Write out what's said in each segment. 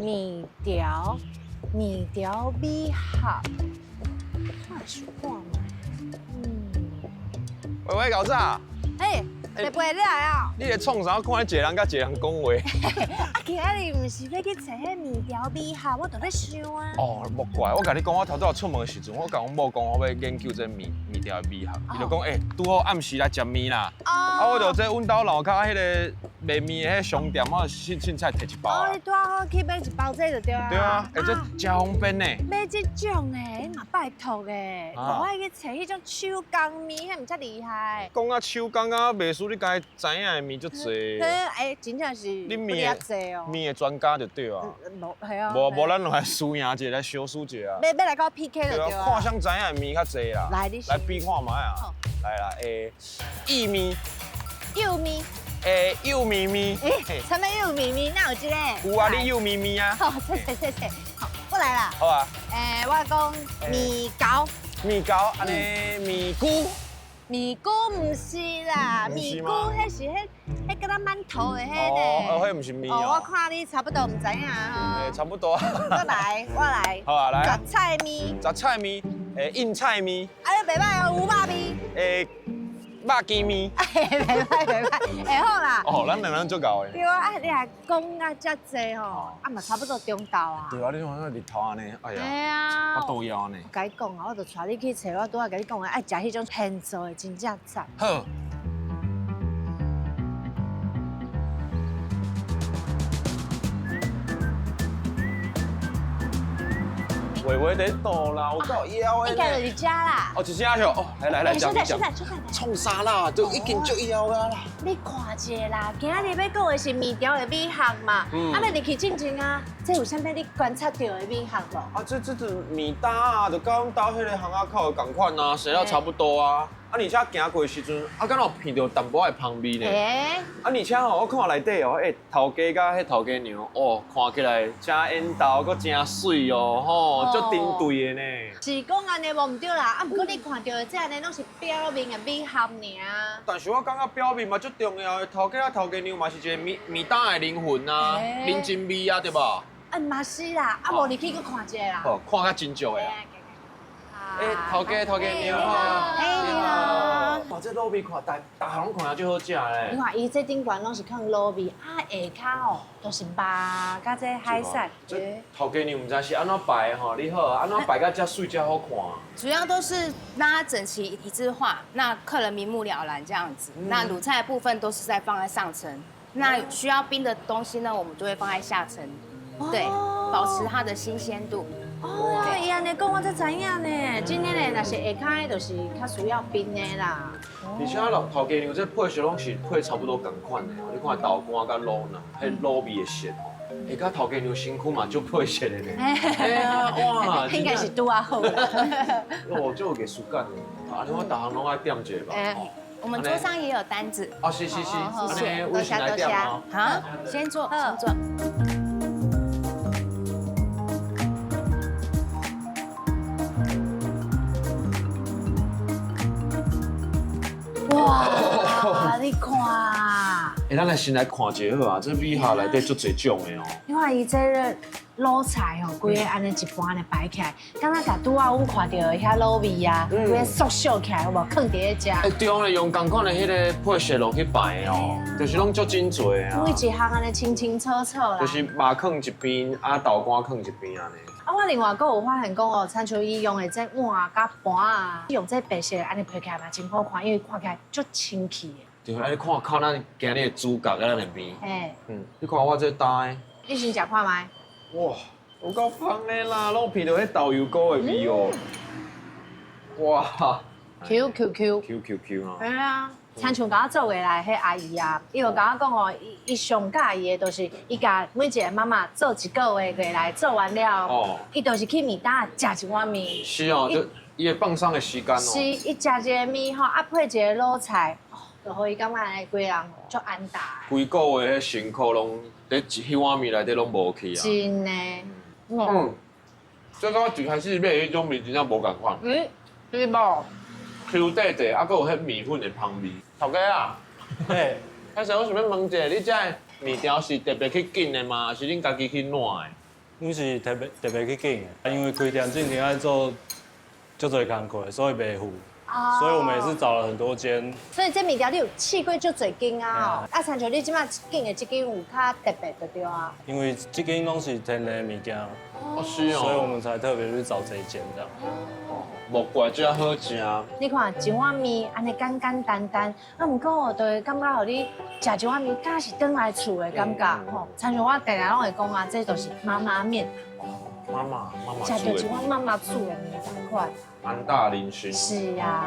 米条米合，看是看嘛。喂，搞啥？哎，你陪你来啊？你咧创啥？看你一个人甲一个人讲话。啊，今日唔是要去找迄米条米合，我都在想啊。哦，莫怪，我甲你讲，我头拄出门的时阵，我甲阮某讲，我要研究这米条的米合，伊就讲，拄好暗时来食面啦。啊，我就在阮兜楼骹迄个卖面的迄商店，我凊彩摕一包啦。你拄好去买一包这就对啊。对啊，这真方便呢。买这种的，你嘛拜托的，我爱去找迄种手工面，迄唔遮厉害。讲啊手工啊，袂输你家知影的面足济。真正是你面的济哦。面的专家就对啊。系啊。无咱来输赢一下，来小输一下啊。要来跟我 PK 就对啊。看谁知影的面较济啦。来，你来比看卖啊。来啦，薏米。幼米。幼咪咪。什么幼咪咪？哪有这个？有啊，你幼咪咪啊。好，谢谢。好，我来啦。好啊。我讲米糕。米糕，安尼米菇。米菇唔是啦，米菇迄是迄个咱馒头的迄个。哦，迄唔是米哦。我看你差不多唔知影吼。差不多啊。我来。好啊，来。杂菜米。杂菜米，硬菜米。啊，你袂歹哦，有肉米。肉鸡米。袂歹，会好啦。哦，咱两人足够的。对啊，你还讲啊遮济吼，啊嘛差不多中昼啊。对啊，你看那日头安尼，哎呀。哎呀。我肚枵呢。我甲你讲啊，我就带你去找我拄仔甲你讲的，爱食迄种现做的，真正赞。好。微在倒啦，我到枵的。应该就是遮啦。哦，一只就哦，来，出讲。菜。创啥啦？都已经足枵啊啦。你看者啦，今日要讲的是米条的米行嘛，啊，你入去进前啊，这有啥物你观察到的米行无？啊，这米搭啊，就跟阮兜迄个巷仔口共款啊，生了差不多啊。啊，而且行过的时阵，啊，敢有闻到淡薄仔香味呢。啊，而且吼，我看内底哦，头家甲迄头家娘，哦，看起来真缘投，阁真水哦，吼，足登对的呢。是讲安尼无唔对啦，啊，不过你看到的这安尼拢是表面的米行尔。但是我感觉表面嘛足重要的，头家头家娘嘛是一个米搭的灵魂啊，人情味啊，对吧？啊，嘛是啦，啊，无你去去看者啦。哦，看较真足的。头家娘好。你好。哇，这卤味看大项拢看最好食嘞。你看伊这顶悬拢是放卤味，啊下骹哦都是肉甲这海产。这头家娘唔知是安怎摆吼，你好，安怎摆甲遮水遮好看？主要都是让它整齐一致化，那客人明目了然这样子。那卤菜的部分都是在放在上层，那需要冰的东西呢，我们就会放在下层，对，保持它的新鲜度。哦，伊安尼讲我才知影呢，真的呢，若是下骹就是较需要冰的啦。而且头家娘这配色拢是配差不多同款的，你看豆干甲卤呢，迄卤味的色吼，下甲头家娘身躯嘛足配色的呢。哎呀，哇，应该是拄啊好啦。哦，足有艺术感的，安尼我逐项拢爱点一下吧。我们桌上也有单子。哦，是，安尼微信来点哦。好，先坐。哇，你看，咱来先来看一下好啊，这米下内底足侪种的哦。你看伊这个卤菜哦，规个安尼一盘安尼摆起来，敢若甲拄仔阮看到的遐卤味啊，规个缩小起来，有无放伫咧食？对啊，用同款的迄个配色落去摆的哦，就是拢足真多啊。每一项安尼清清楚楚啦。就是肉放一边，啊豆干放一边安尼。啊，我另外阁有发现讲哦，餐厨伊用的这碗甲盘啊，用这白色安尼配起来嘛，真好看，因为看起来足清气的。对啊，你看靠咱今日的主角在咱那边。你看我这搭的。你先食看卖。哇，有够香的啦，拢闻到迄豆油膏的味哦。哇 Q 啊。对啊。餐厨甲我做下来，迄阿姨啊，伊就甲我讲哦，伊上介意的，就是伊甲每一个妈妈做一个月过来，做完了，伊就是去面搭食一碗面。是哦，就伊会放松的时间哦。是，伊食一个面吼，啊配一个卤菜，就互伊感觉安尼规人足安踏。规个月迄辛苦拢在迄碗面内底拢无去啊。真的。这跟我一开始买迄种面真正无共款。是无？Q 底底，啊，佫有迄米粉的香味。头家啊，嘿，开始我想要问一下，你这米条是特别去紧的吗？还是恁家己去烂的？阮是特别去拣的，因为开店正经爱做足多工课，所以袂赴。所以我们也是找了很多间。所以这米条你有试过就最间啊哦，啊，参像你即马拣的这间有较特别的对啊。因为这间拢是天然物件，是哦，所以我们才特别去找这一间这样。木怪真好食。你看一碗面安尼简简单单，啊，不过就会感觉互你食一碗面，敢是倒来厝的感觉吼。参像我常常拢会讲啊，这就是妈妈面，妈妈食到一煮的，碗妈妈煮的面同款。安大林熏。是呀。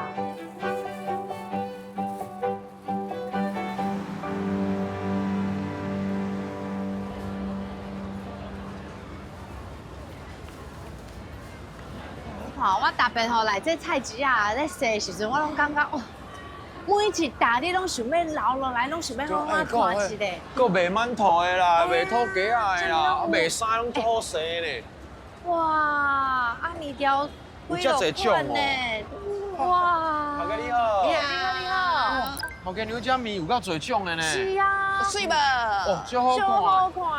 好，我特别吼来这菜市啊，在洗的时阵，我拢感觉哦，每一打你拢想要留落来，拢想要好好看一个。搁卖馒头的啦，卖土鸡仔的啦，卖衫拢足好洗呢。哇，啊面条几落款呢？哇，头家你好，你好。头家你这面有够侪种的呢。是啊，水吧？哦，足好好看。看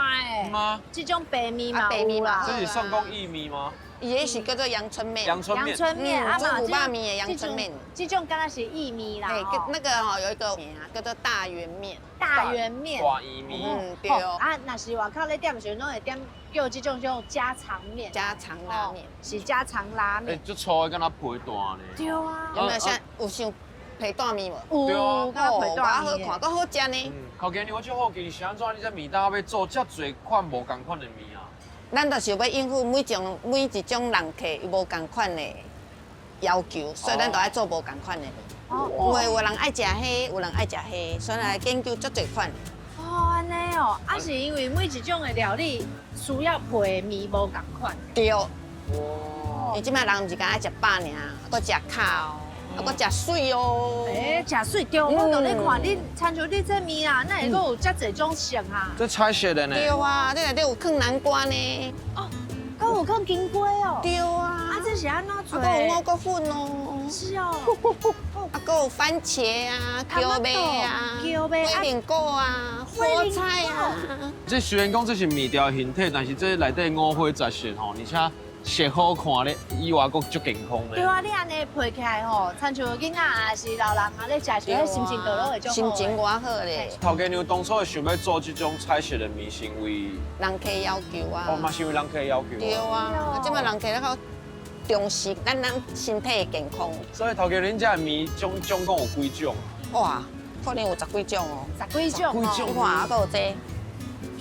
诶。吗？这种白米嘛，白米嘛这是算讲薏米吗？伊迄是叫做阳春面。阳春面。阳春面啊做五八米的阳春面。这种刚刚是薏米啦。哎，那个哈有一个面啊，叫做大圆面。大圆面。大薏米。对哦。啊，那是外口咧点的时候，拢会点叫这种叫家常面。家常拉面。是家常拉面。哎，这粗的敢若皮大呢。对啊。有没有像有像皮大面无？有啊，敢皮大面。好看，搁好食呢。头家你我就好奇是安怎你这面搭要做遮侪款无共款的面啊？咱就是要应付每一种人客有无共款的要求，所以咱就爱做无共款的面。因为有人爱食迄，有人爱食迄，所以来研究足侪款。哦，安尼哦，啊是因为每一种的料理需要配面无共款。对。哇！伊即摆人毋是敢爱食饱尔，搁食烤，搁食水哦。哎，食水对，我就咧看你参像你这面啊，那会阁有遮侪种色啊。这彩色的呢？对啊，这内底有放南瓜呢。哦，阁有放金龟哦。对啊。啊，这是安怎做？啊，搁有五谷粉哦。是哦。啊，搁有番茄啊、姜麦啊、龟苓果啊、菠菜啊。这虽然讲这是面条形体，但是这内底五花杂色吼，而且色好看咧，以外佫足健康咧。对啊，你安尼配起来吼，参像囡仔啊是老人啊咧食时，迄心情都拢会足好。心情偌好咧。头家娘当初会想要做这种彩色的面，是因为人客要求啊。哦，嘛是因为人客要求。对啊，即摆人客咧较重视咱身体的健康。所以头家恁这面总共有几种？哇，可能有10几种哦。10几种哦。你看啊，搁有这。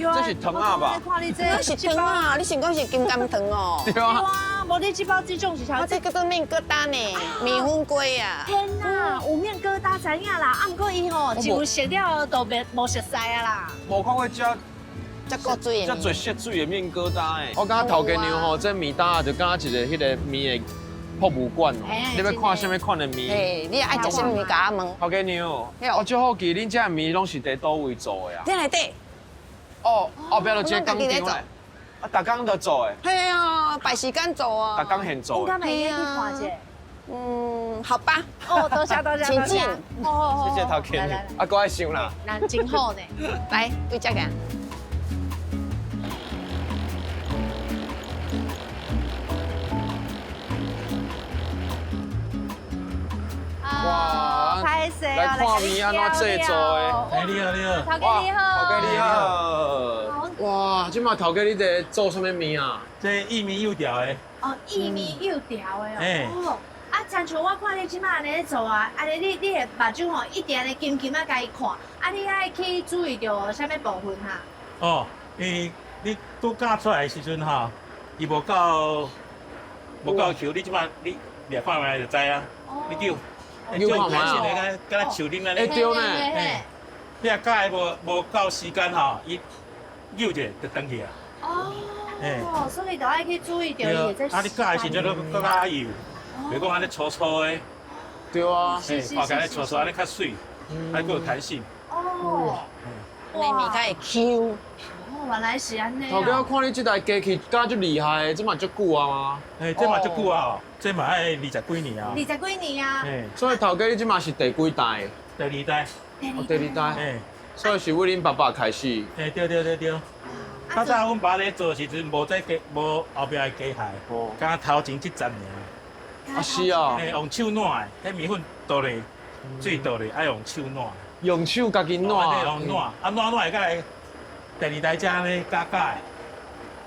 这是糖啊吧？这是糖啊！你想讲是金柑糖哦？对啊。无你这包这种是啥？这叫做面疙瘩呢，面粉粿啊。天哪，有面疙瘩知影啦，啊，不过伊吼，就食了都无熟悉啊啦。无看过遮够水的。遮最涉水的面疙瘩诶。我感觉头家娘吼，这面搭就敢一个迄个面的博物馆哦。你要看什么款的面？嘿，你爱食什么面？甲我问。头家娘，我最好奇恁遮面拢是伫倒位做的啊？在内底。哦，后壁就一个工厂嘞。啊，逐工都做诶。系啊，排时间做啊。逐工现做。我敢会去看者。好吧。哦，多谢多谢。请进。谢谢头家娘。啊，搁爱想啦。那真好呢。来，对这个。哇，拍摄来看面安怎制作的？哎，你好，你好。头家你好。头家你好。哇，今麦头家你在做什么面啊？这薏米油条的。哦，薏米油条的哦。哎。哦，啊，参像我看你即摆安尼做啊，安尼你的目睭吼一定安尼金金啊，甲伊看，啊，你爱去注意到啥物部分哈？哦，你拄教出来的时阵哈，伊无够球，你即摆你掠看卖就知啊。你丢。丢看卖啊？敢若树林安尼。会丢呢。你若教的无够时间吼，伊扭者就断去啊。哦，所以就爱去注意到伊的这。啊，你教的时阵都更加油，袂讲安尼粗粗的。对啊。看起来粗粗安尼较水，还佫有弹性。哦。你面较会 Q。哦，原来是安尼。头家我看你这台机器敢足厉害，这嘛足久啊吗？哎，这嘛足久啊，这嘛爱20几年啊。20几年啊。哎。所以头家你这嘛是第几代？第2代。第2代。哎。所以是为恁爸爸开始。哎，对。较早阮爸咧做时阵，无后壁的机械，敢头前7 10年。啊是啊，用手烂的，迄米粉倒咧，水倒咧，爱用手烂。用手家己烂，用烂，烂会甲来第二代才咧加的，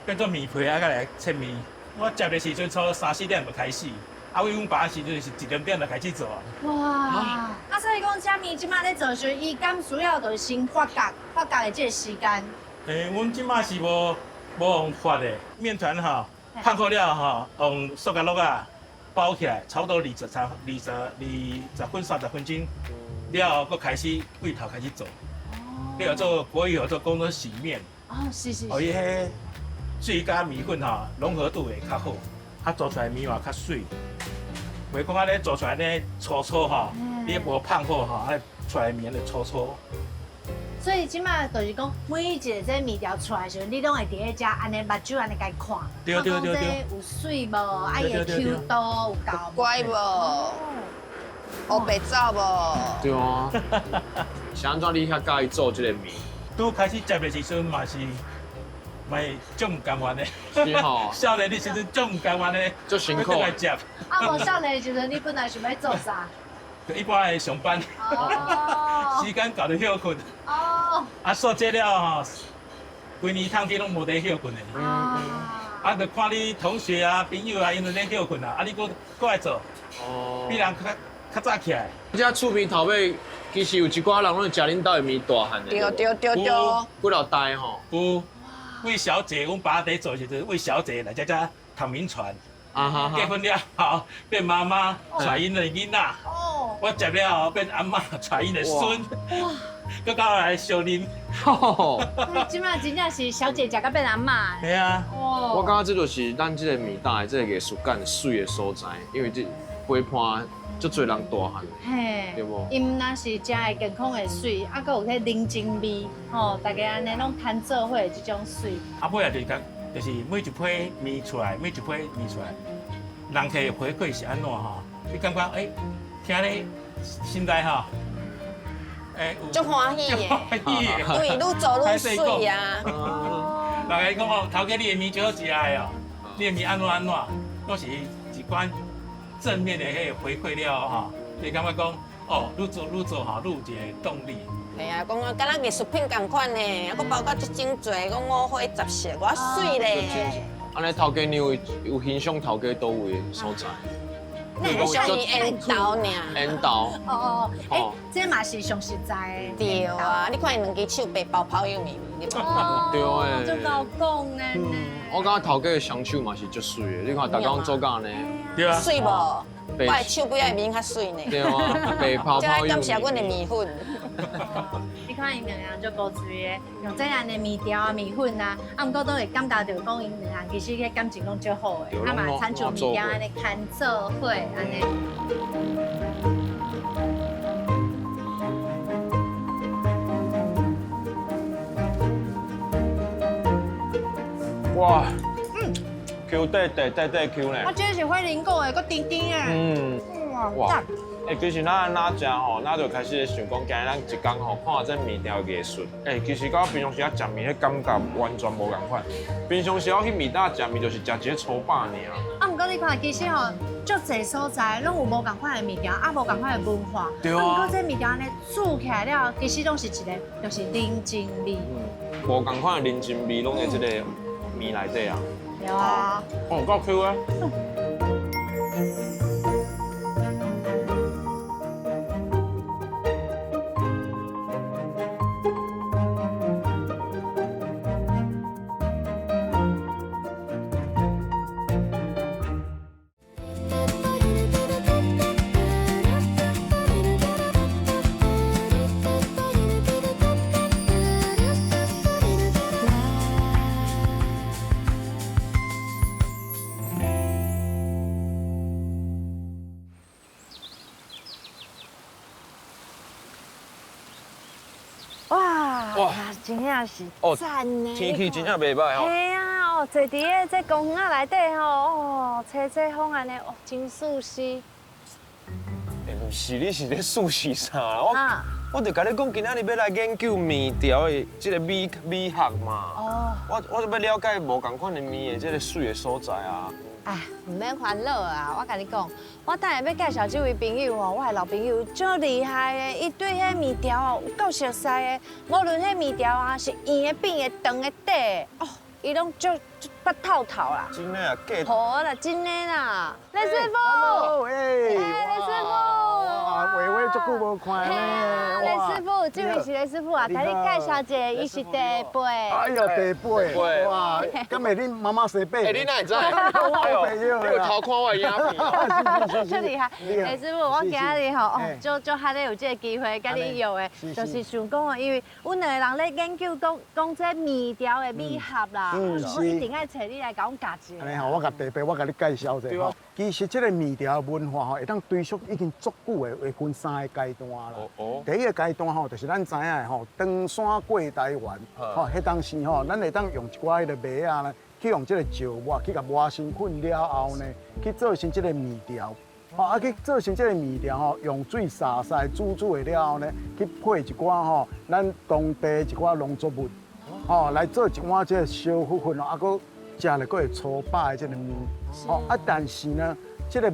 变做面皮啊，甲来切面。我接的时阵从3、4点就开始，为阮爸时阵是1、2点就开始做。哇！所以讲遮面即摆咧做时，伊敢需要就是先发酵的这个时间。阮即摆是无用发的，面团放好了用塑胶袋啊包起来，差不多20分30分钟，了后佫开始为头开始做。你要做国语，做工作洗面。哦，是。伊迄水加米粉融合度会较好，做出来面话较水。袂讲咧做出来咧粗你无放好出来面就粗。所以即摆就是讲，每一个这面条出来时，你拢会伫咧遮安尼目睭安尼家看，对，有水无，啊伊的 Q 度有够乖无，黑白走无。对啊。是安怎你遐介意做这个面？拄开始接的时阵嘛是，足唔甘愿的。是吼。少年的时阵足唔甘愿的，足辛苦。来接。无少年的时阵，你本来想要做啥？一般会上班。时间搞得休困。做这了规年通天拢无得休困的。就看你同学朋友因为咧休困你搁来做。比人较早起来。这厝边头尾其实有一寡人拢是食恁兜的面大汉的。对。几老代吼。有。为小姐，阮爸在做时阵，为小姐来遮躺名船。结婚了后变妈妈，带因的囡仔。我接了后变阿嬷，带因的孙。佮到来小恁。即摆真正是小姐食到变阿嬷。系啊。我感觉这就是咱这个面搭的这个艺术感水的所在，因为这陪伴足侪人大汉，对无？因若是食的健康的水，佮有迄人情味，大家安尼拢摊做伙的这种水。尾就是每一批面出来，人客回馈是安怎你感觉听你心内足欢喜的，因为愈做愈水啊。人家讲头家你的面最好食的你的面安怎，都是一款正面的迄个回馈了你感觉讲愈做愈有一个动力。系啊，讲敢咱艺术品同款呢，佫包括足真侪，讲五花十色，偌水咧。安尼头家你有欣赏头家倒位的所在？那是缘投尔。缘投。这嘛是上实在的。对啊，你看伊两只手白包泡有面，对诶。足够讲诶。我感觉头家的双手嘛是足水的，你看大家做到呢。对啊。水无？我的手尾仔面较水呢。对啊，白泡泡有面。这感谢阮的面粉。你看因两人足高水的，用这样的面条面粉毋过都会感觉到讲因两人其实个感情拢足好的，嘛参像面条安尼牵做伙安尼。哇，Q 底 Q 呢？我这是花莲果的，佮甜甜的。哇！其实咱食吼，咱就开始想讲，今日咱一工看这面条艺术。其实甲平常时食面迄感觉完全无共款。平常时我去面搭食面，就是食一个粗饱尔。毋过你看，其实足侪所在拢有无共款的面条，无共款的文化。对啊。毋过这面条呢，煮起来了，其实拢是一个，就是人情味。无共款的人情味，拢在这个面内底啊。对啊。够 Q 啊！哇，真正是赞呢！天气真正袂歹吼。系啊，坐伫个这公园仔内底吹风安尼，真舒适。是你是咧素是啥？我就甲你讲，今仔日要来研究面条的这个美学嘛。哦。我要了解无同款的面的这个水的所在啊。哎，唔免烦恼啊！我甲你讲，我等下要介绍这位朋友哦，我的老朋友足厉害的，伊对迄面条哦有够熟悉的，无论迄面条啊是圆的、扁的、长的、短的，哦，伊拢足捌透透啦。真的啊，假？好啦，真的啦，雷师傅。 Hello， 雷师傅，伟伟足久无看咧。雷师傅，这位是雷师傅啊，甲你介绍一下，伊是第八。哎呦，第八，哇，今日恁妈妈生病。哎，你哪会知？哎呦，你有偷看我的影片？真厉害，雷师傅，我今日吼哦，就哈咧有这个机会甲你约的，就是想讲哦，因为阮两个人咧研究讲这面条的美学啦，我一定爱找你来甲我教一下。安尼吼，我甲第八，我甲你介绍一下吼。其实这个面条文化吼，会当追溯已经足久的，会分3个阶段啦。第一个阶段吼，就是咱知影的吼，登山过台湾，吼，迄当时吼，咱会当用一寡迄个麦啊呢，去用这个石磨去甲磨成粉了后呢，去做成这个面条。吼，啊去做成这个面条吼，用水洒洗煮的了后呢，去配一寡吼，咱当地一寡农作物，吼，来做一碗这个小粉粉哦，啊搁食了搁会粗饱的这个面。吼，啊但是呢，这个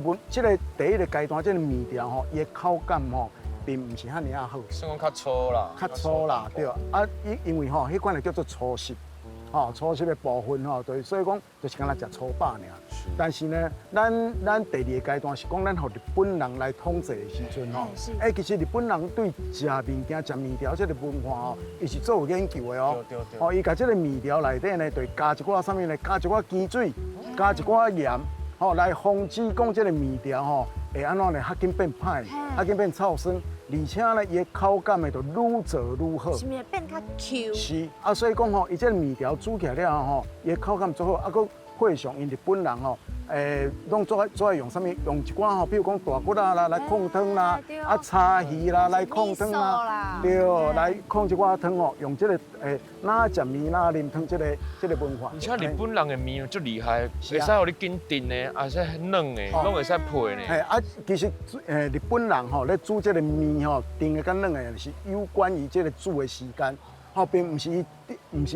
第一个阶段这个面条吼，伊的口感吼，并唔是遐尔啊好。算讲较粗啦。较粗啦，对。啊，因为吼，迄款就叫做粗食。吼，粗食的部分吼，对，所以讲就是敢若食粗饱尔。但是呢，咱第二个阶段是讲，咱互日本人来统治的时阵吼，其实日本人对食面件、食面条这个文化吼，伊是做有研究的哦。吼，伊甲这个面条内底呢，就加一寡啥物呢？加一寡碱水，加一寡盐，吼，来防止讲这个面条吼会安怎呢？较紧变歹，较紧变臭酸。而且呢，伊的口感呢就愈做愈好。是咪变较 Q？ 是啊，所以讲吼，伊这个面条煮起来了吼，伊的口感最好，啊，佮配上因日本人吼，拢做爱用啥物？用一寡吼，比如讲大骨啦来控汤啦，啊叉鱼啦来控汤啦，对，来控一寡汤吼，用这个哪食面哪啉汤这个文化。而且日本人的面足厉害，会使互你紧炖的，也使软的，拢会使配呢。啊，其实日本人吼咧煮这个面吼，炖的甲软的是有关于这个煮的时间，吼，并唔是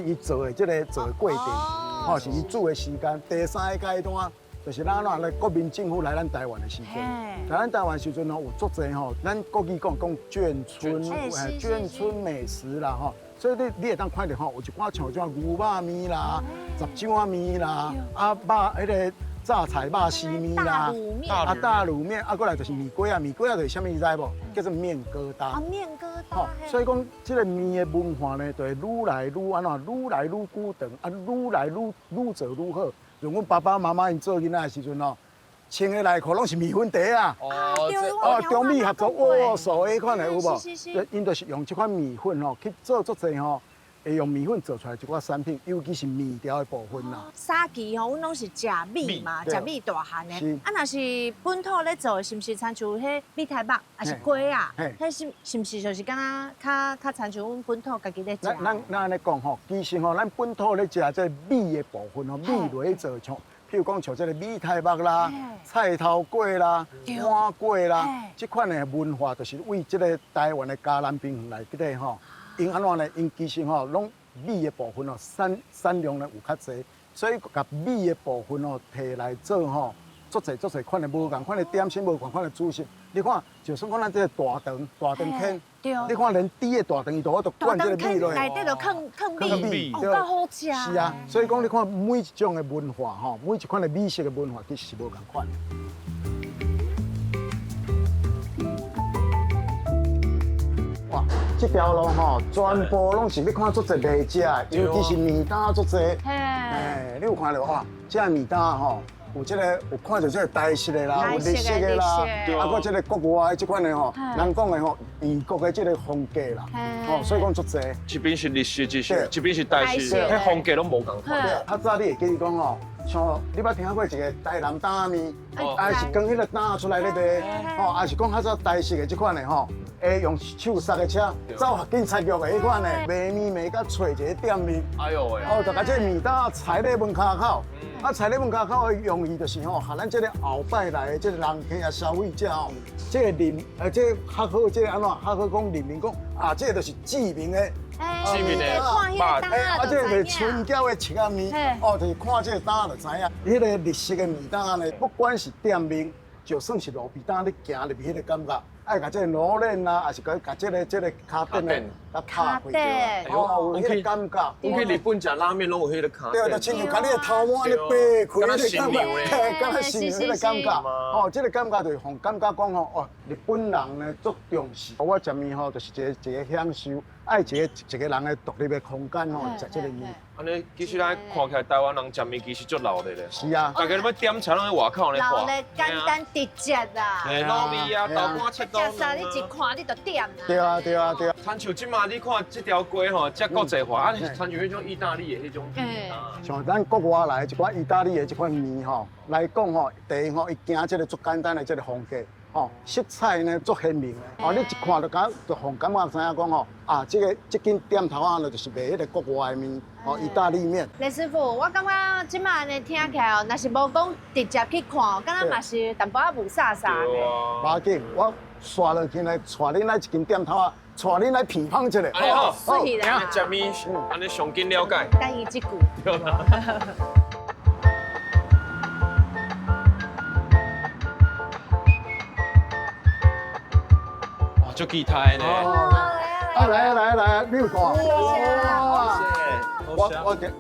伊做的这个做的过程，吼，是伊煮的时间。第三个阶段就是咱来国民政府来咱台湾的时阵，来咱台湾时阵吼有足侪吼，咱国语讲眷村美食啦吼。所以你会当看到吼，有一寡像种牛肉面啦、杂酱面啦、啊肉迄个榨菜肉丝面啦、大卤面，啊过来就是面粿啊，面粿啊就是啥物你知无？叫做面疙瘩。啊，面疙瘩。吼，所以讲这个面的文化呢，就会愈来愈安怎，愈来愈久长，啊愈来愈做愈好。像阮爸爸妈妈因做囡仔的时阵吼，穿的内裤拢是米粉袋啊。中米合作哇，所以款的有无？因就是用这款米粉吼去做足侪吼，会用米粉做出来一寡产品，尤其是面条的部分啦。早期吼，阮拢是食米嘛，食米大汉的。啊，若是本土咧做，是毋是参像迄米苔目，还是粿啊？迄是毋是就是敢若较参像阮本土家己咧食？咱安尼讲吼，其实吼，咱本土咧食这米的部分吼，米落做像。譬如讲像这个米苔目啦、菜头粿啦、碗粿啦，这款的文化就是为这个台湾的嘉南平原内底吼，因安怎呢？因其实吼，拢米的部分吼产量呢有较济，所以甲米的部分吼摕来做吼，足侪款的无共款的点心，无共款的主食。你看，就算讲咱这个大肠坑，你看连猪的大肠伊都灌这个米落去，内底就放米，够好食。是啊，所以讲你看每一种的文化吼，每一款的美食的文化其实是无共款。哇，这条路吼，全部拢是要看足侪卖食，尤其是面摊足侪。你有看到哇？这面摊吼。有这个有看到这个台式的啦，有日式的啦，啊，搁这个国外的这款的吼，咱讲的吼，异国的这个风格啦，吼，所以讲足侪。一边是日式，一边是台式，迄风格拢无共款。较早你会记讲吼，像你捌听过一个台南担面，哦还是讲迄个担出来咧卖，吼，还是讲较早台式的这款的吼，会用手塞的车，走警察局的迄款的，卖面卖甲找一个店面，哎呦喂，哦，就把这面担踩咧门骹口，踩咧门骹口的用意就是吼，和咱这个后摆来的这个人客啊消费者吼，这个人这较好这个安怎，较好讲人民讲啊，这个就是知名的。知名的看这个是春饺的切仔面，哦，就是看这个担就知影。迄个日式的面担呢，不管是店面，就算是路边摊，你行入去，迄个感觉，爱甲这个螺链啊，还是甲这个卡垫的，甲拍开掉，哦，有迄个感觉。我去日本食拉面拢有迄个卡。对，就亲像甲你的头毛咧掰开，迄个感觉，敢若新娘迄个感觉。哦，这个感觉就是互感觉讲吼，哦，日本人呢足重视。我食面吼，就是一个享受。爱一个人的独立的空间吼，食这个面。安尼其实咱看起来台湾人食面其实足老的咧。是啊。大家你要点菜拢喺外口咧看。老咧简单直接啦。糯米啊，豆干切到。食啥你一看你就点啦。对啊对啊对啊。亲像即马你看这条街吼，遮国际化，啊，亲像迄种意大利的迄种。像咱国外来一寡意大利的这款面吼，来讲吼，第一吼，伊行这个足简单的这个风格。哦，色彩呢足鲜明的，哦，你一看就感觉知影讲吼，啊，这间店头啊，就是卖迄个国外的面，哦，意大利面。李师傅，我感觉即马安尼听起来哦，若是无讲直接去看，敢若嘛是淡薄仔雾煞煞的。无要紧，我刷落去来，带恁来一间店头啊，带恁来品尝一下。安尼好，是啦。食面，安尼上紧了解。单一即句。足期待呢！来，你有看？哇！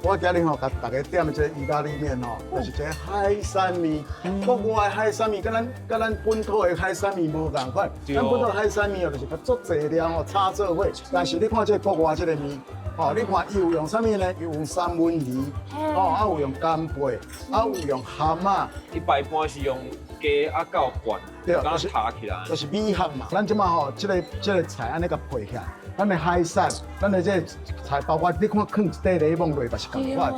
我今日吼，甲大家点的这意大利面吼，就是这海产面。国外的海产面，跟咱本土的海产面无同款。咱本土海产面哦，就是甲足侪料哦炒做伙。但是你看这国外这个面，哦，你看伊有用啥物呢？有用三文鱼，哦，有用干贝，有用蛤蟆。一般是用鸡啊到罐，对，刚插起来。就是米盒嘛。咱即马吼，这个菜安尼甲配起来。咱的海产，咱的这菜，包括你看放一块柠檬落，嘛是同款。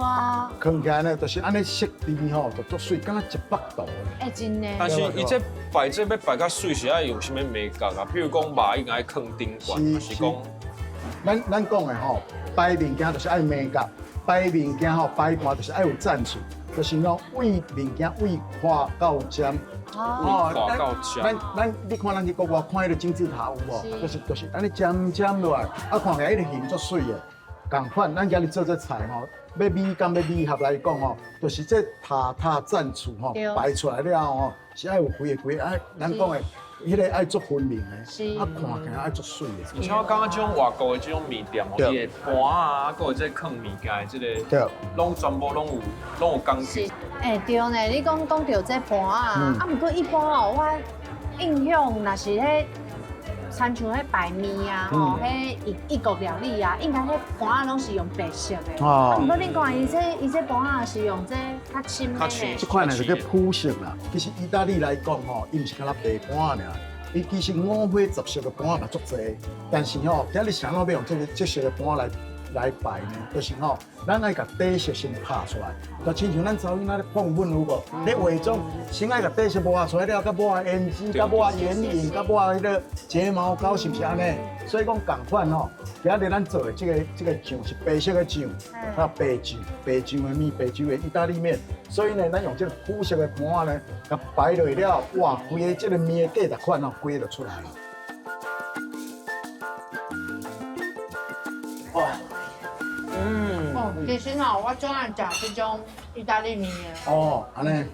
放起来呢，就是安尼色里吼，就足水，敢若100度的。哎，真的。但是伊这摆较水是爱用什么美感啊？譬如讲肉应该放顶罐，还是讲？咱讲的吼，摆物件就是爱美感，摆物件吼摆盘就是爱有赞数，就是讲为物件为花到尖。哦，咱你看咱去国外看迄个金字塔有无？就是安尼尖落来，啊看起来迄个形足水的。共款，咱今日做这菜吼，要米合来讲吼，就是这塔赞处吼摆出来了吼，是爱有规个爱，咱讲的迄个爱足分明的，啊看起来爱足水的。而且我感觉这种外国的这种面店吼，伊的盘啊，还有这放物件的这个，拢全部拢有讲究。哎，对呢，你讲到这盘啊，不过一般哦，我印象若是迄亲像迄白面啊，吼，迄异国料理啊，应该迄盘啊拢是用白色的。哦。不过你看伊这盘啊是用这较深的。这款呢就叫朴色啦。其实意大利来讲吼，伊毋是干那白盘尔，伊其实五花十色的盘嘛足侪。但是吼，今日想要要用这色的盘来摆呢，就是吼，咱爱甲底色先拍出来，就亲像咱查某囡仔咧放粉有无？咧化妆，先爱甲底色抹出来了，甲抹胭脂，甲抹眼影，甲抹迄个睫毛膏，是不是安尼？所以讲共款吼，今日咱做的这个酱是白色的酱，啊白酱的面，白酱的意大利面，所以呢，咱用这个朴色的盘呢，甲摆落了，哇，规个这个面的价值款哦，规个就出来了。哇！其实哦，我最爱食这种意大利面的。哦，安尼。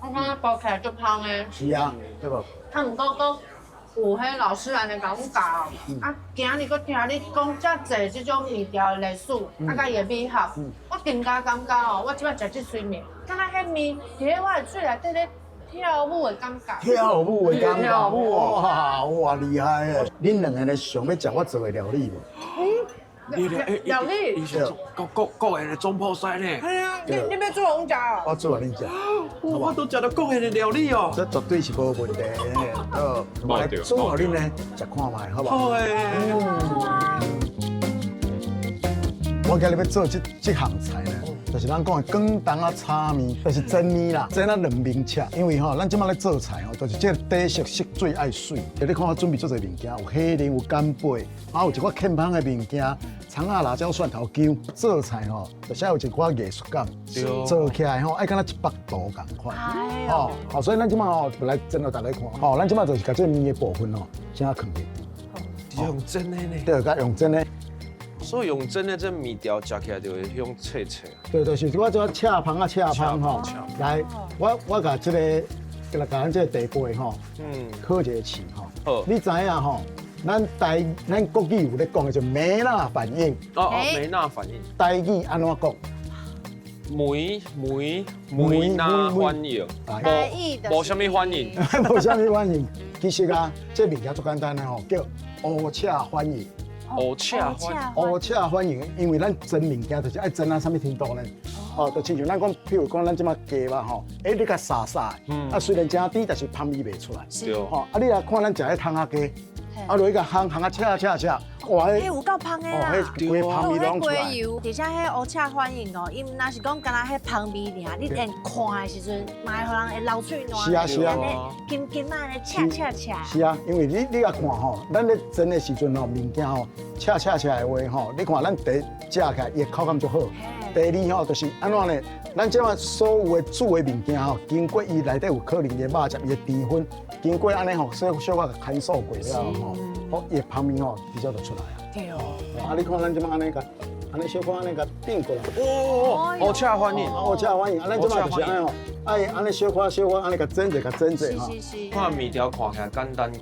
我感觉包起来足香的。是啊，对无？毋过佫有迄老师安尼甲阮教，啊，今日佫听你讲遮济这种面条的历史，啊，甲伊的美学，我更加感觉哦，我即摆食这水面，敢若迄面伫咧我的嘴内底咧跳舞的感觉。跳舞的感觉，哇，厉害诶！恁两个呢，想要食我做的料理无？料理，国人的中破塞呢？系啊，你要做我食啊？我做互恁食，我都食到国人的料理哦。这绝对是无问题。好，来做互恁呢，食看卖，好不好？好诶。我今日要做这项菜呢，就是咱讲的广东啊炒面，就是蒸面啦，蒸啊两面切。因为咱即摆咧做菜就是这底色色水爱水。你看我准备做这物件，有虾仁，有干贝，有一寡欠香的物件，葱啊、辣椒、蒜头姜。做菜就是要有一寡艺术感，做起来爱敢若100度共款。所以咱即摆就来蒸互大家看。咱即摆就是把这面的部分先放去。用蒸的呢？对，甲用蒸的。所以用蒸的这面条吃起来就会香脆脆。对，就是我做赤芳啊，赤芳吼。来，我甲这个，甲咱这个地瓜烤一个试吼。你知影吼？咱国语有咧讲的就梅纳反应。梅纳反应。台语安怎讲？梅纳反应。无啥物反应。无啥物反应。其实这物件足简单的叫乌赤反应。乌赤反应，因为咱蒸物件就是爱蒸到啥物程度呢？就亲像咱讲，譬如讲咱即马鸡肉你甲沙沙的，虽然真甜，但是香味袂出来。对。你来看咱食迄汤仔鸡，落去甲烘啊赤，哇！迄有够香的啦，规香味拢出来。而且迄乌赤反应伊毋若是讲敢若迄香味尔，你连看的时阵，嘛会互人会流嘴烂。是啊，金金啊，赤。是啊，因为你甲看咱咧蒸的时阵物件赤的话你看咱第一食起来伊口感就好。第二就是安怎呢？咱即马所有的煮的物件经过伊内底有可能伊的肉汁、伊的淀粉，经过安尼小可干燥过了伊的香味比较就出来啊。对哦。你看咱即马安尼小可安尼甲变过来。乌赤反应。乌赤反应，咱即马就是安尼安尼小可安尼甲蒸者是。看面条看起来简单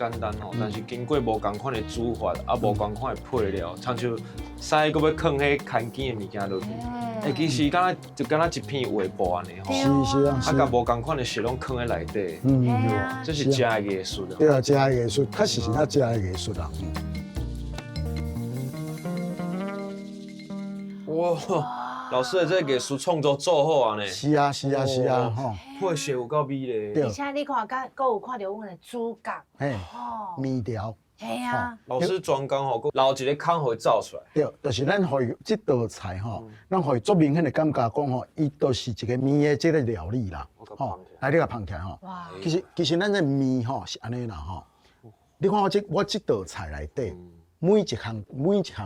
但是经过无共款的煮法，无共款的配料，像像使搁要放迄牵筋的物件落去，其实敢若一片画布安尼是啊。甲无共款的色拢放在内底，这是食的艺术啊。对啊，食的艺术，确实是咱食的艺术啦。哇，老师的这个艺术创作做好啊呢。是啊，配色有够美嘞。而且你看，搁有看到阮的主角，面条。系啊。老师专工留一个坑互伊走出来。对，就是咱互伊这道菜咱互伊足明显的感觉讲伊都是一个面的这个料理啦。来你甲放起来哇。其实咱这面是安尼啦你看我这道菜内底。每一项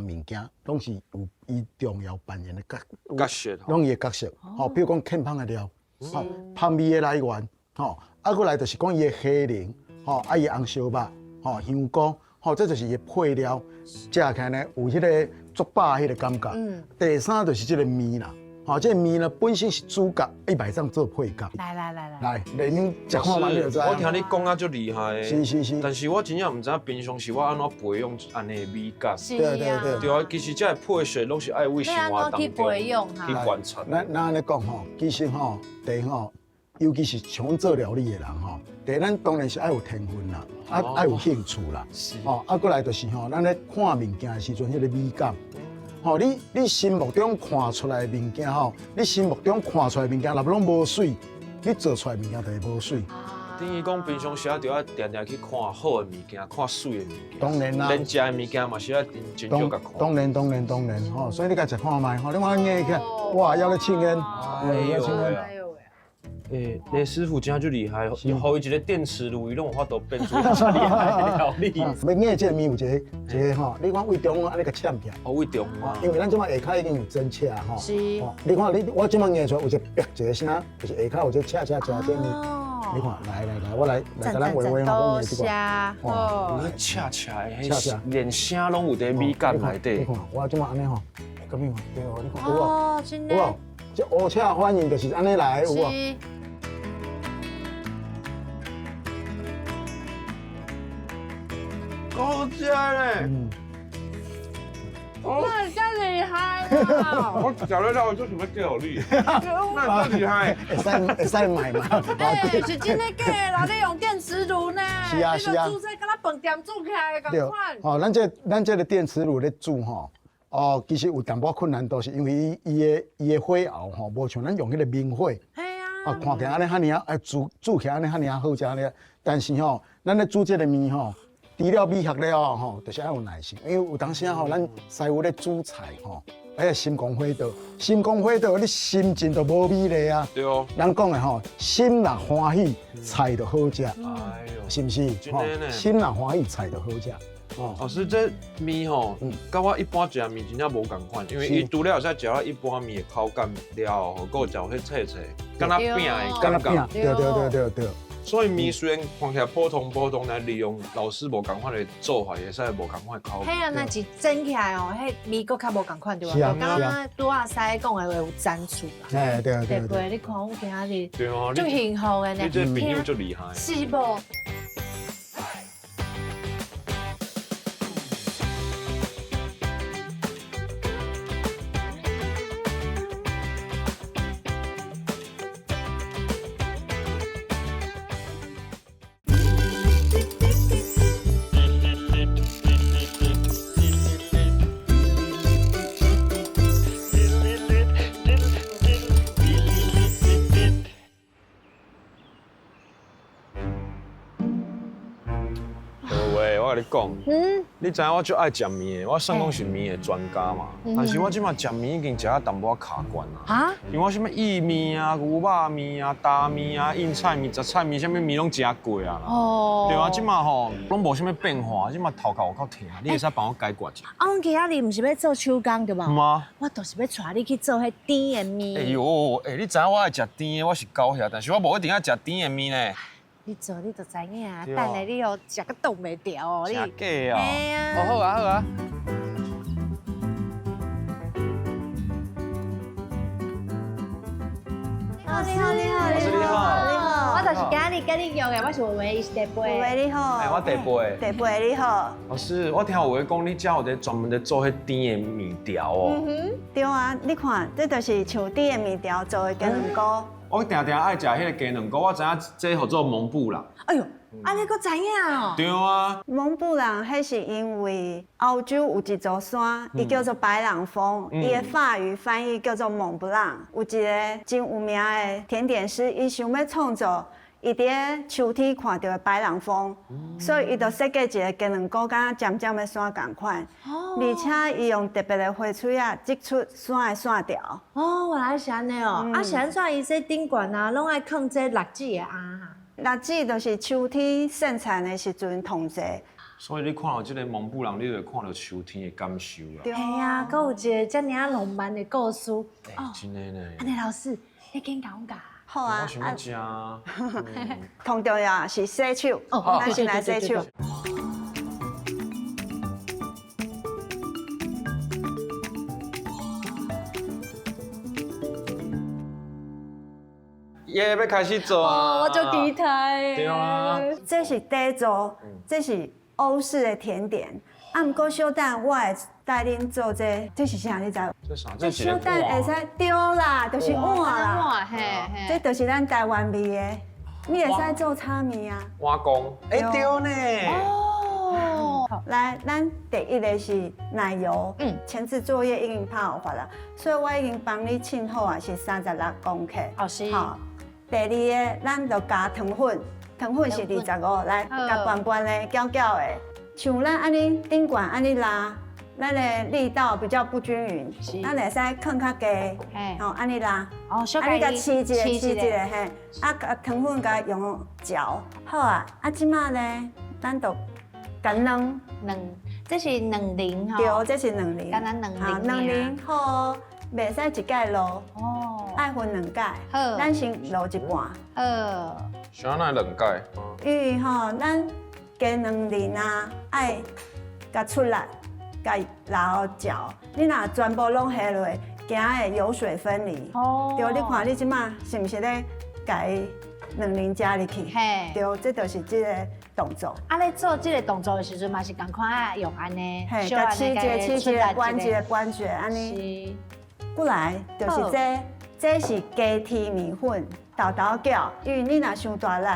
物件，拢是有伊重要扮演的角色，拢伊的角色。比如讲欠香的料，香味的来源，搁来就是讲伊的虾仁，伊的红烧肉，香菇，这就是伊的配料，食起来呢有迄个足饱迄个感觉。第三就是这个面啦。这面呢本身是主角，伊袂当做配角。来，恁食看嘛，你就知。我听你讲啊，足厉害。是。但是我真正唔知平常时我安怎培养安尼的美感。对。对啊，其实这配色拢是爱为生活当中去观察。咱安尼讲其实第一尤其是像做料理的人第一咱当然是爱有天分啦，爱有兴趣啦。是。过来就是咱咧看物件的时阵，迄个美感。你心目中看出来的物件你心目中看出来的物件，若拢无水，你做出来的物件就会无水。等于讲平常时就要定定去看好的物件，看水的物件。当然啦。连食的物件嘛是要真少甲看。当然所以你家食看卖你看眼看，哇，要咧青烟，要青烟。雷师傅真就厉害，好伊一个电磁炉，伊拢有法度变出一个厉害的料理。要硬这面有一个你看胃中安尼个嵌起来。胃中因为咱即马下骹已经有蒸车是。你看我即马硬出来有一个声，就是下骹有这恰这面。你看，来，我来甲咱画讲多下。恰，连声拢有伫美感内底。你看，我即马安尼咁样对你看有无？真的。这乌赤反应就是安尼来有无？好吃嘞！那你真厉害啊！我讲得到，我做什么料理？那很厉害，会使买嘛？对，是真的假的，然后你用电磁炉呢？是啊。煮菜敢若饭店煮起来的咁款。咱这个电磁炉咧煮其实有淡薄困难度，是因为伊的火候无像咱用迄个明火。系啊。看起来安尼遐尔煮起来安尼遐尔好食咧，但是咱咧煮这个面除了美学了就是要有耐心，因为有当时咱师傅咧煮菜心光火豆，心光火豆，你心情就无美丽啊。对哦。人讲的吼，心若欢喜，菜就好食，哎呦，是不是？真的呢。心若欢喜，菜就好食。老师，这面吼，跟我一般食面真正无共款，因为伊除了会使食到一般面的口感了，还有嚼迄脆脆，敢若饼的感觉。对。所以面虽然看起来普通，来利用老师无共款的做法，也使无共款的口感。嘿啊，那是蒸起来哦，迄味搁较无共款对吧？是啊。刚刚拄仔师讲的话有赞助啦。哎，对。对，你看我今日对啊，就幸福的呢。你这朋友就厉害。是不？我跟你讲，你知影我就爱食面的，我算讲是面的专家嘛。但是我即马食面已经食到淡薄卡关啦。啊？因为我什么意面啊、牛肉面啊、大面啊、硬菜面、杂菜面，什么面拢食过啊啦。哦。对啊，即马吼拢无什么变化，即马头壳有够痛，你会使帮我解决一下？啊，我今仔日唔是要做手工对吧？吗？我就是要带你去做迄甜的面。哎呦，你知影我爱食甜的，我是狗遐，但是我无一定爱食甜的面呢。你做你就知影啊，等下你哦食个冻袂掉哦，你。假假哦。哎呀。哦，好啊，好啊。老师你好。我就是今日跟你约的，我是维维地杯。维你好。哎，我地杯。地杯你好。老师，我听有话讲，你家有在专门在做迄甜的面条哦。对啊，你看，这就是像甜的面条做的鸡卵糕。我定爱食迄个鸡卵糕，我知影这叫做蒙布朗。哎呦，你搁知影哦？对啊。蒙布朗，迄是因为欧洲有一座山，伊叫做白朗峰，伊的法语翻译叫做蒙布朗。有一个真有名的甜点师，伊想要创造伊伫秋天看到的白朗峰，所以伊就设计一个鸡卵糕，敢尖尖的山同款。而且伊用特别的花水啊，织出山的线条。哦，原来是安尼哦。是安怎伊说顶悬啊，拢爱放这辣子的啊？辣子就是秋天盛产的时阵同齐。所以你看到这个蒙布朗，你就会看到秋天的感受啦。对啊，搁有一个遮尔浪漫的故事。哦，真的呢。安尼老师，你紧讲讲。好啊。我想要食啊。同重要是洗手，咱先来洗手。耶，要开始做啊！我就期待。对啊。这是第一组，这是欧式的甜点。不过小等我会带恁做这是啥？你知？这啥？这小等会使对啦，就是碗啦。嘿嘿。这就是咱台湾味的，你会使做炒面啊。碗公。哎，对呢。哦。来，咱第一个是奶油，前置作业已经拍好了，所以我已经帮你称好啊，是36公克。哦是。好。第二个，咱就加糖粉，糖粉是25，来加拌拌的、搅搅的，像咱安尼顶管安尼拉，咱的力道比较不均匀，咱会使放较低，吼安尼拉，安尼甲试一个嘿，啊糖粉甲用搅，好啊，即马呢，咱就加卵，这是卵磷吼，对，这是卵磷，敢咱卵磷，卵磷好。袂使一盖落，爱分2盖。好，咱先落一半。想要2盖？因为吼，咱鸡卵磷啊，爱甲出来，甲然后搅。你若全部拢下落，惊会油水分离。对，你看你即马是毋是咧甲卵磷加入去？对，这就是这个动作。你做这个动作的时阵嘛是共款用安尼，甲起一个关节，安尼。过来就是这是鸡蹄面粉豆搅，因为你若伤大力，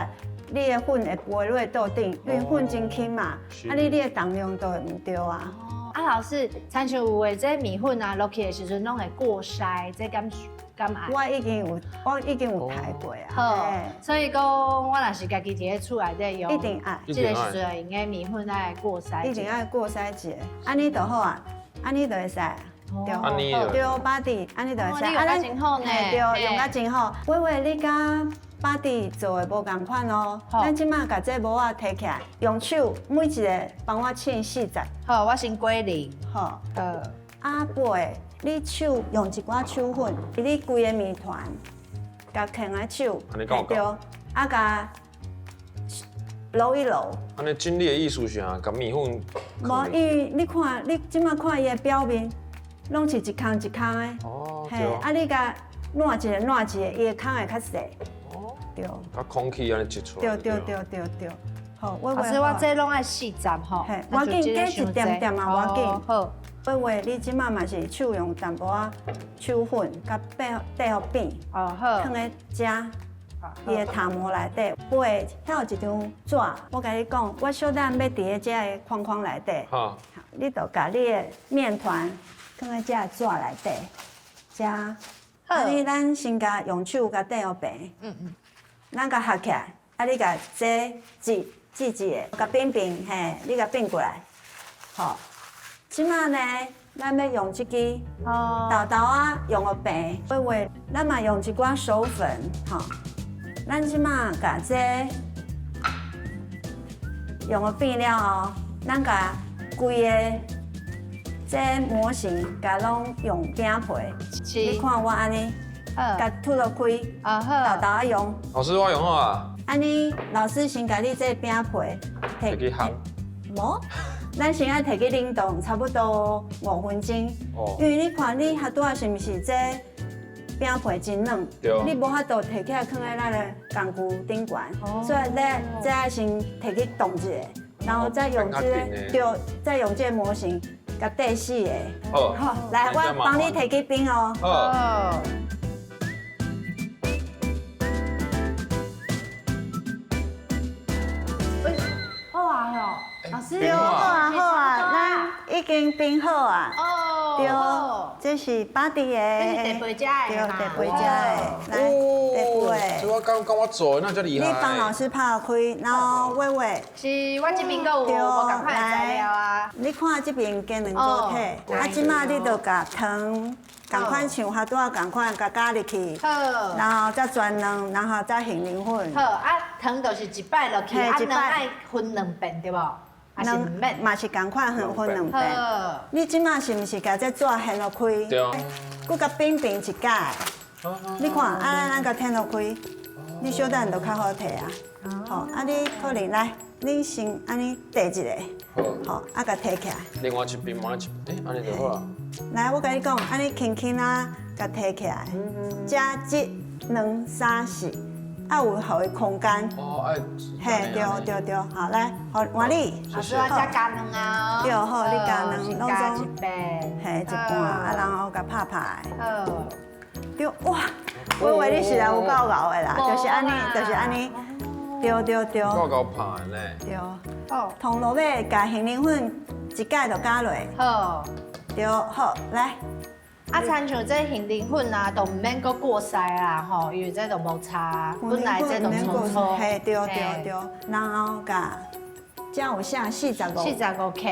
你的粉会飞落豆顶，因为粉真轻嘛，你的重量都会唔对啊。老师，亲像有的这面粉啊落去的时阵拢会过筛，这敢爱？我已经有睇过啊。好，所以讲我若是家己伫咧厝内底用，一定爱。这个时阵用的面粉爱过筛，一定爱过筛一下，安尼就好啊，安尼就会使。对，安尼就对巴蒂，安尼就会使。你用得真好呢对，嘿用得真好。伟伟，你甲巴蒂做的无共款哦。咱即马甲这模仔摕起来，用手每一个帮我称40。好，我先归零。好。啊背，你手用一寡手粉，你规个面团，甲牵个手，对，啊甲揉一揉。安尼精力的意思是啊，甲面粉。无，因为你看，你即马看伊的表面，拢是一空一空的。哦，嘿，对。啊，你甲烂一个烂一个，伊的空会较细。哦。对。甲空气安尼挤出来。对。好，老师，我这拢爱4站吼。嘿，我紧加一点点嘛，我紧。好。伟伟，你即马嘛是手用淡薄仔手粉，甲底互扁。哦好。放咧遮。伊的头毛内底，背遐有一张纸，我甲你讲，我小等要伫咧遮个框框内底。好。你就甲你的面团放在遮个纸内底，遮。啊，你咱先甲用手甲底互平。咱甲合起来，啊，你甲这挤个，甲并并，嘿，你甲并过来。好，即马呢，咱要用这支豆豆啊，用个平。伟伟，咱嘛用一寡手粉，吼。咱即马甲这用个变了后，咱甲规个这模型甲拢用饼皮。你看我安尼，甲吐落开，豆豆啊用。老师，我用好啊。安尼，老师先甲你这饼皮摕去烘。无，咱先爱摕去冷冻，差不多5分钟。哦。因为你看你遐拄仔是毋是这？饼皮真软，你无法度摕起来放在咱的工具顶悬，所以这爱先摕去冻一下，然后再用再用这个模型甲底死的。好，来，我帮你摕去冰哦。好。好啊哟，老师。对，好啊，咱已经冰好啊。哦。对，这是巴蒂的。这是地杯家的。对，地杯家的。来，地杯。这我刚我做的那叫厉害。你帮老师拍开，然后伟伟。是，我这边有无赶快材料啊。你看这边加2组体，啊，即马你就甲汤。赶快像遐拄仔赶快甲加入去，然后再转卵，然后再杏仁粉。好，啊，糖就是一摆落去，啊，卵爱分2遍对无？两嘛是赶快分2遍。你即马是毋是甲这纸掀落开？对啊。佮甲冰冰一解。你看，咱甲掀落开，你小等就较好摕啊。好，啊你可能来，你先安尼递一个。好，啊甲摕起来。另外一边，安尼就好啊。来，我甲你讲，安尼轻轻啊，甲摕起来，加1、2、3、4，啊有互伊空间。哦，哎。嘿，对，好来，好换你。老师，我加加卵啊。对，好，你加卵，拢总1遍，嘿1半，啊然后甲拍拍。好。对，哇，我以为你实在有够熬的啦，就是安尼，对。够拍的呢。对。好。铜锣尾加杏仁粉一解就加落。好。对，好，来。啊，亲像这杏仁粉啊，都唔免搁过筛啦，吼，因为这都无差，本来这都粗粗。嘿，对，然后甲，这有写45克，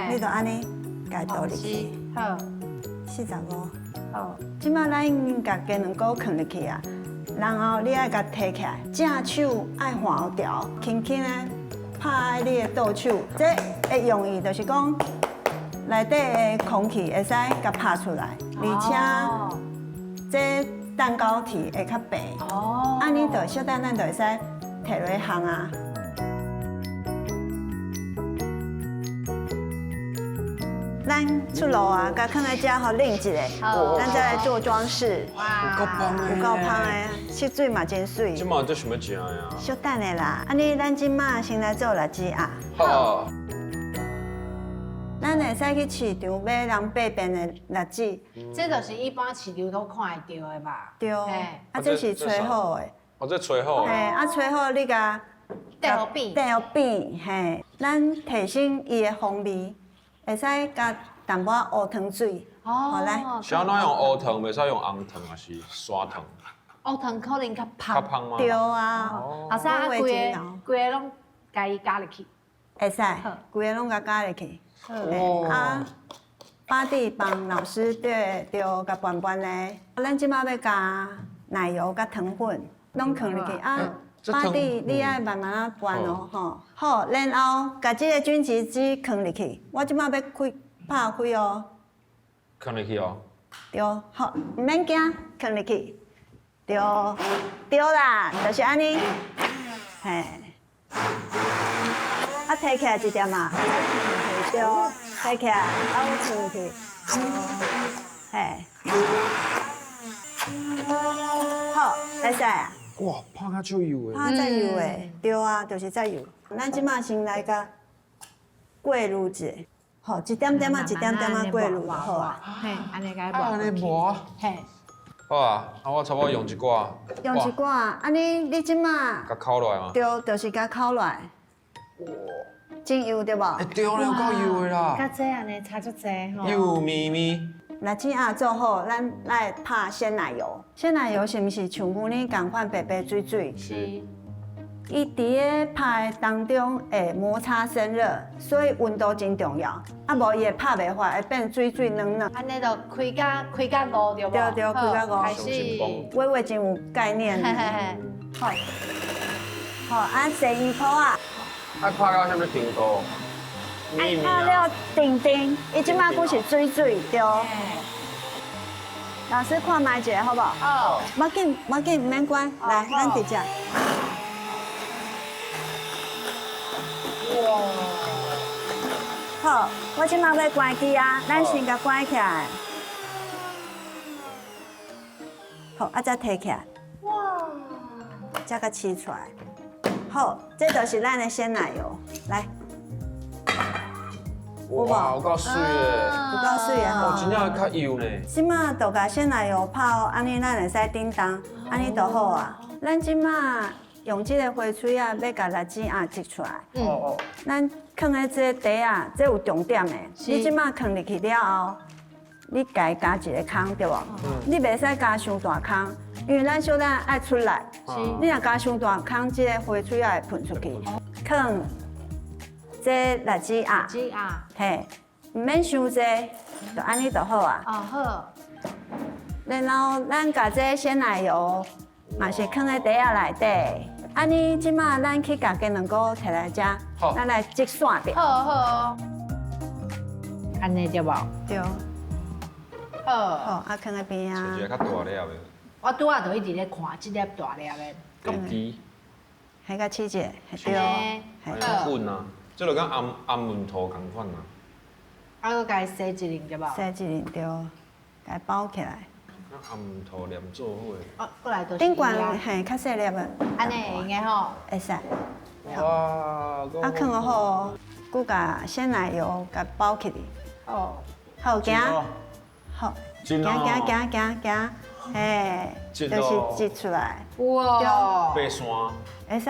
你就安尼解倒入去。好，45。好，即摆咱已经甲鸡卵糕放入去啊，然后你爱甲摕起来，正手爱换条，轻轻的拍你的倒手，这的用意就是讲。内底的空气会使甲拍出来，而且这蛋糕体会较白。哦，安尼就小等咱就会使摕落去烘啊。咱出炉啊，甲放在遮好冷一下，咱再来做装饰。哇，有够香的，色水嘛真水。即马这想要食呀？小等的啦，安尼咱即马先来做荔枝啊。好。咱会使去市场买人八片的荔枝，这就是一般市场都看得到的吧？对，啊这是吹好的。哦，这吹好。嘿，啊吹好你甲带好变，嘿，咱提升伊的风味，会使加淡薄乌糖水。哦，来。是安怎用乌糖，袂使用红糖，还是砂糖？乌糖可能较香。较香吗？对啊。老师啊，规个拢加入去。会使，规个拢加入去。啊，巴蒂帮老师对甲拌拌咧。咱即马要加奶油甲糖粉，拢放入去啊。巴蒂，你爱慢慢啊拌哦，吼。好，然后甲即个菌子汁放入去。我即马要拍开哦。放入去哦。对，好，唔免惊，放入去。对，对啦，就是安尼。嘿。啊，摕起来一点啊。对，摕起来，啊，我放入去。嘿。好，会使啊。哇，拍甲足油诶！拍再油诶，对啊，就是再油。咱即马先来个过滤者，好，一点点啊，一点点啊过滤就好啊。嘿，安尼该安尼磨。嘿。好啊，我差不多用一寡。用一寡，安尼你即马。甲烤落来嘛。对，就是甲烤落来。哇，真油对无？对了，有够油的啦。较济安尼差足济吼。油咪咪。辣子鸭做好，咱来拍鲜奶油。鲜奶油是毋是像牛奶共款白白水水？是。伊伫个拍的当中会摩擦生热，所以温度真重要。啊，无伊会拍袂坏，会变水水软软。安尼就开甲5对无？对对，开甲5。开始。微微真有概念。嘿嘿嘿。好。好，啊，生鱼泡啊。啊，拍到啥物程度？拍了丁丁，伊即摆佫是水水对。老师看卖一下好不好？好。冇紧，冇紧，唔免关，来，咱直接。哇！好，我即摆要关机啊，咱先甲关起来。好，啊再摕起来。哇！再甲取出来。好，这就是咱的鲜奶油，来。哇，有够水诶！有够水诶吼！哦，真正较油呢。即马就甲鲜奶油泡，安尼咱会使叮当，安尼就好啊。咱即马用即个花水啊，要甲辣子鸭挤出来。哦。咱放在这个底啊，这有重点的。你即马放入去了后，你家加一个空对无？你袂使加伤大空，因为咱小蛋爱出来。你若加伤大空，即个花水也会喷出去。放这辣子鸭。嘿，唔免伤济，就安尼就好啊。哦好。然后咱把这鲜奶油嘛是放在底下内底，安尼即马咱去甲鸡卵糕摕来食，咱来折线掉。好好。安尼对无？对。好。好，啊放在边啊。一个较大粒的。我拄仔就一直咧看这粒大粒的。第滴。迄个起者，对。还稳啊，这就跟暗馒头同款啊。啊，佮家洗一轮对无？洗一轮对，甲包起来。暗馒头黏做伙的。哦，过来就是。顶管嘿较细粒的。安尼会用吼？会使。哇！啊，放好，佮甲鲜奶油甲包起哩。哦。好，行。好。行，嘿，就是挤出来。哇！爬山。会使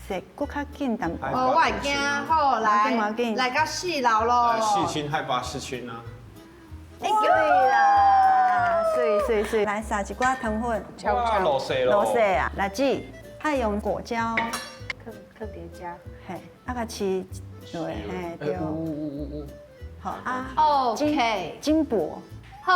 洗搁较紧淡薄。哦，我会惊，好来到4楼咯。4群海拔4群啊。对啦，水，来撒一寡糖粉。哇，落色咯。落色啊，辣子，爱用果胶。去叠加。嘿，啊甲饲落，嘿对。好啊。OK。金箔。好。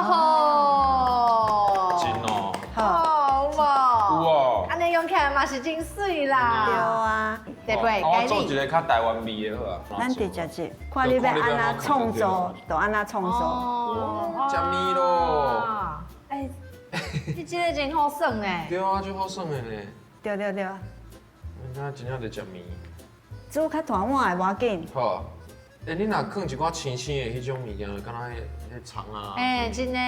金哦。好哇。有哦。安尼用起来嘛是真水啦。对啊。对不对？我做一个较台湾味的好啊。咱直接做，看你要安那创作，就安那创作。哦。食面咯。哎，你这个真好耍呢。对啊，就好耍的呢。对。人家真正在食面。煮较大碗的无要紧。好。哎，你若放一寡青青的迄种物件，敢若迄肠啊。哎，真的。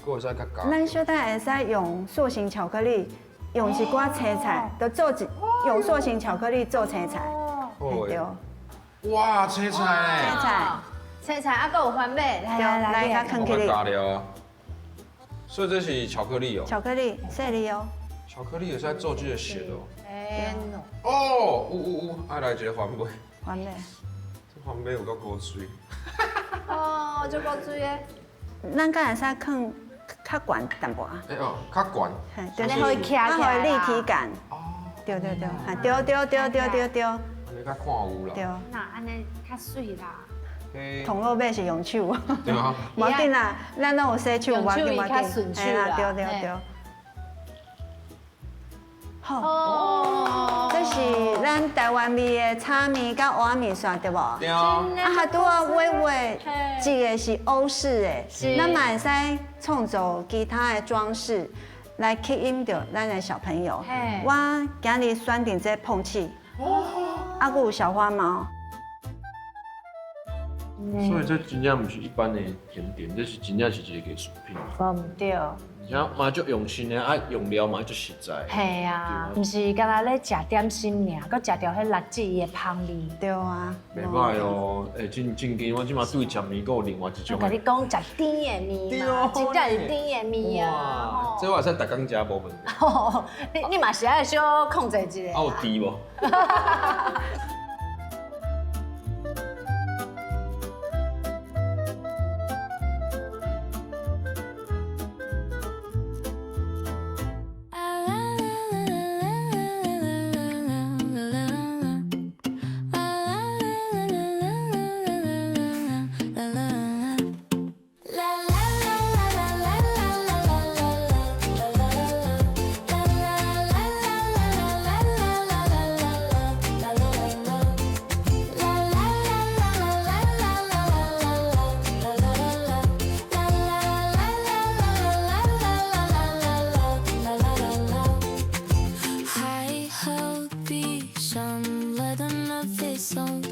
佫会使较加。咱小蛋会使用塑形巧克力，用一寡青菜，就做用塑形巧克力做青菜。对。哇，青菜呢？青菜啊，佫有番麦，来，甲放起哩。加料。所以这是巧克力哦。巧克力，细粒哦。巧克力有在做这个馅哦。哎哦，有，爱来一个番麦。番麦。这番麦有够古水。哦，足够水的。咱敢会使放较悬淡薄啊。哎哦，较悬。就是会徛起来。它会立体感。哦。对，对。安尼较看有啦。那安尼较水啦。铜锣买是用手。对啊。无要紧啦，咱都有洗手，用手伊较嘿顺手啦，啦对对嘿对。好，哦，这是咱台湾味的炒面甲碗面线，对无？对啊。啊，还拄啊微微嘿一个是欧式是的，咱嘛会使创造其他的装饰来吸引到咱的小朋友嘿。我今日选定这碰气，啊，还有小花毛。所以这真正不是一般的甜点，这是真正是一个艺术品。无唔对。而且嘛足用心的，啊用料嘛足实在。系啊，唔是干那咧食点心尔，搁食着迄辣子伊的香味。对啊，袂歹哦，真紧，我即马对食面，还有另外一种我甲你讲，食甜的面嘛，真正是甜的面啊。这我会使逐工食无问题。你嘛是爱小控制一下。啊有甜无？I hope be some let them know this song.